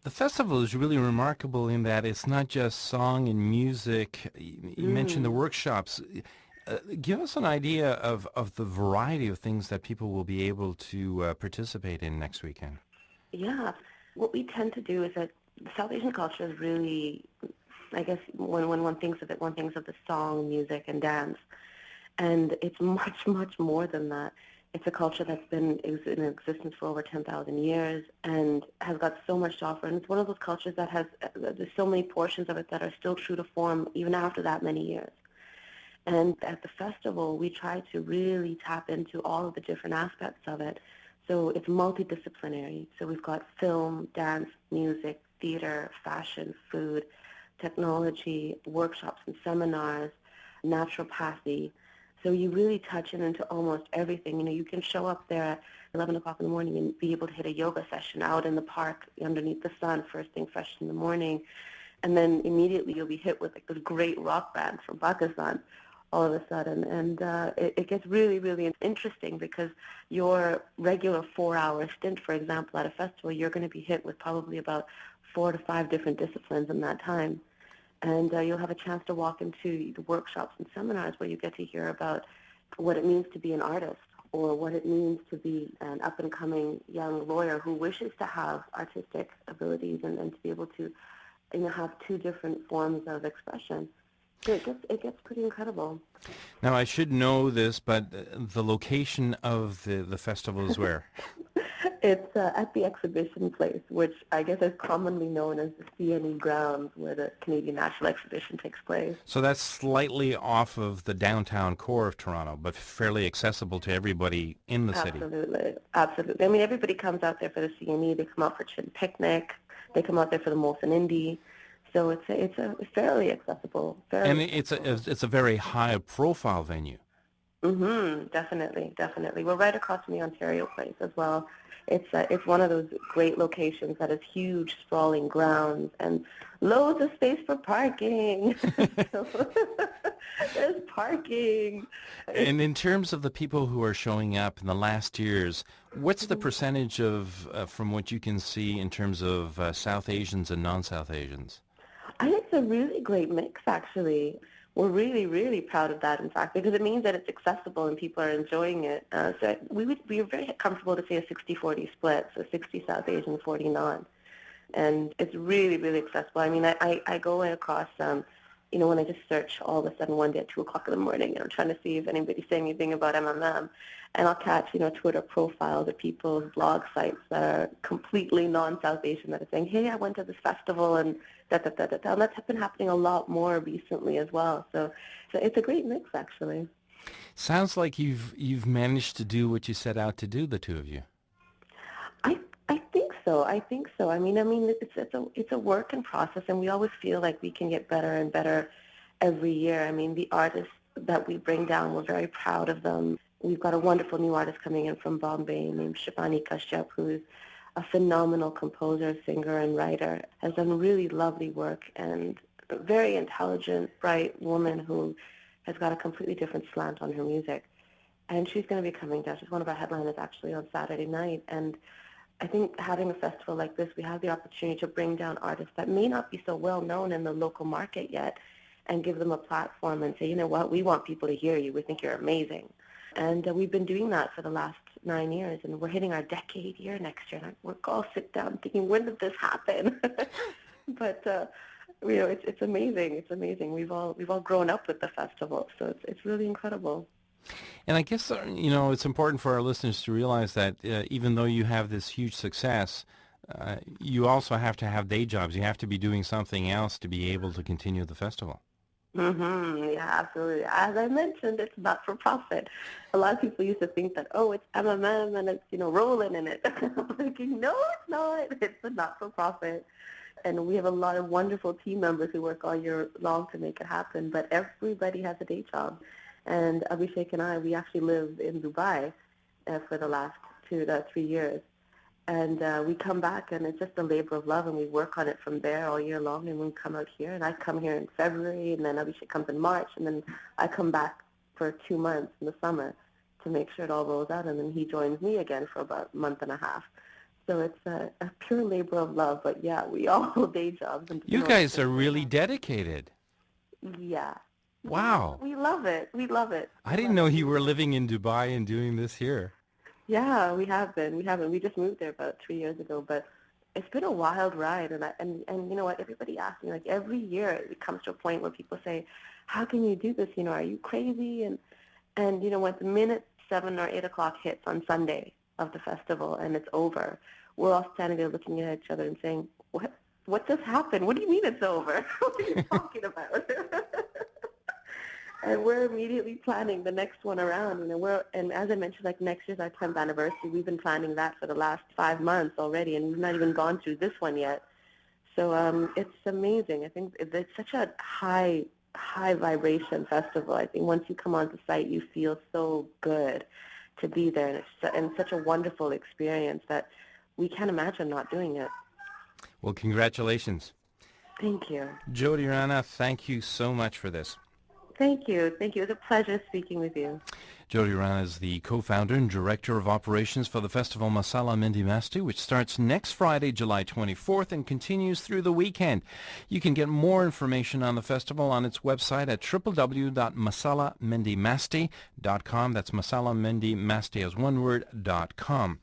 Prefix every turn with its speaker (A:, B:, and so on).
A: The festival is really remarkable in that it's not just song and music. You mentioned the
B: Mm,
A: workshops. Give us an idea of the variety of things that people will be able to participate in next weekend.
B: yeah. What we tend to do is that South Asian culture is really, I guess, when one thinks of it, one thinks of the song, music, and dance. And it's much, much more than that. It's a culture that's been in existence for over 10,000 years and has got so much to offer. And it's one of those cultures that has, there's so many portions of it that are still true to form even after that many years. And at the festival, we try to really tap into all of the different aspects of it. So it's multidisciplinary. So we've got film, dance, music, theater, fashion, food, technology, workshops and seminars, naturopathy. So you really touch into almost everything. You know, you can show up there at 11 o'clock in the morning and be able to hit a yoga session out in the park underneath the sun, first thing fresh in the morning. And then immediately you'll be hit with like this great rock band from Pakistan all of a sudden. And it gets really, really interesting because your regular 4-hour stint, for example, at a festival, you're going to be hit with probably about 4 to 5 different disciplines in that time. And you'll have a chance to walk into the workshops and seminars where you get to hear about what it means to be an artist or what it means to be an up-and-coming young lawyer who wishes to have artistic abilities and to be able to have two different forms of expression. So it gets pretty incredible.
A: Now, I should know this, but the location of the festival is where?
B: It's at the exhibition place, which I guess is commonly known as the CNE grounds, where the Canadian National Exhibition takes place.
A: So that's slightly off of the downtown core of Toronto, but fairly accessible to everybody in the city.
B: Absolutely, absolutely. I mean, everybody comes out there for the CNE. They come out for Chin Picnic. They come out there for the Molson Indie. So it's a fairly accessible,
A: And
B: fairly
A: it's
B: accessible.
A: a very high profile venue.
B: Definitely, definitely. We're right across from the Ontario place as well. It's one of those great locations that has huge, sprawling grounds and loads of space for parking. So there's parking.
A: And in terms of the people who are showing up in the last years, what's the
B: Mhm.
A: percentage of, from what you can see in terms of South Asians and non-South Asians?
B: I think it's a really great mix, actually. We're really, really proud of that, in fact, because it means that it's accessible and people are enjoying it. So we are very comfortable to say a 60-40 split, so 60 South Asian, 40 non. And it's really, really accessible. I mean, I go across, when I just search all of a sudden one day at 2 o'clock in the morning, and I'm trying to see if anybody's saying anything about MMM, and I'll catch, Twitter profiles of people's blog sites that are completely non-South Asian that are saying, hey, I went to this festival and da-da-da-da-da. And that's been happening a lot more recently as well. So it's a great mix, actually.
A: Sounds like you've managed to do what you set out to do, the two of you.
B: I I think so. I think so. I mean, it's a work in process, and we always feel like we can get better and better every year. I mean, the artists that we bring down, we're very proud of them. We've got a wonderful new artist coming in from Bombay named Shibani Kashyap, who's a phenomenal composer, singer, and writer. Has done really lovely work and a very intelligent, bright woman who has got a completely different slant on her music. And she's going to be coming down. She's one of our headliners actually on Saturday night. And I think having a festival like this, we have the opportunity to bring down artists that may not be so well known in the local market yet and give them a platform and say, you know what, we want people to hear you. We think you're amazing. And we've been doing that for the last 9 years, and we're hitting our decade year next year. And we're all sit down thinking, when did this happen? But it's amazing. It's amazing. We've all grown up with the festival, so it's really incredible.
A: And I guess, it's important for our listeners to realize that even though you have this huge success, you also have to have day jobs. You have to be doing something else to be able to continue the festival.
B: Yeah, absolutely. As I mentioned, it's not for profit. A lot of people used to think that, oh, it's MMM and it's, rolling in it. I'm thinking, no, it's not. It's a not for profit. And we have a lot of wonderful team members who work all year long to make it happen. But everybody has a day job. And Abhishek and I, we actually live in Dubai for the last 2 to 3 years. And we come back, and it's just a labor of love, and we work on it from there all year long, and we come out here, and I come here in February, and then Abhishek comes in March, and then I come back for 2 months in the summer to make sure it all rolls out, and then he joins me again for about a month and a half. So it's a pure labor of love. But yeah, we all hold day jobs and
A: You
B: in order
A: guys
B: to
A: are
B: stay
A: really
B: happy.
A: dedicated.
B: Yeah. Yeah,
A: Wow.
B: we love it. We love it.
A: I
B: We
A: didn't
B: love
A: know
B: it.
A: you were living in Dubai and doing this here.
B: Yeah, we have been. We have been. We just moved there about 3 years ago, but it's been a wild ride. And you know what? Everybody asks me, like every year it comes to a point where people say, "How can you do this? You know, are you crazy?" And you know what? The minute 7 or 8 o'clock hits on Sunday of the festival and it's over, we're all standing there looking at each other and saying, "What? What just happened? What do you mean it's over? What are you talking about?" And we're immediately planning the next one around. You know, and as I mentioned, like next year's our 10th anniversary. We've been planning that for the last 5 months already, and we've not even gone through this one yet. So it's amazing. I think it's such a high vibration festival. I think once you come onto site, you feel so good to be there, and it's such a wonderful experience that we can't imagine not doing it.
A: Well, congratulations.
B: Thank you.
A: Jody Rana, thank you so much for this.
B: Thank you. Thank you. It was a pleasure speaking with you.
A: Jody Rana is the co-founder and director of operations for the festival Masala Mendi Masti, which starts next Friday, July 24th, and continues through the weekend. You can get more information on the festival on its website at www.masalamendimasti.com. That's masalamendimasti as one word, .com.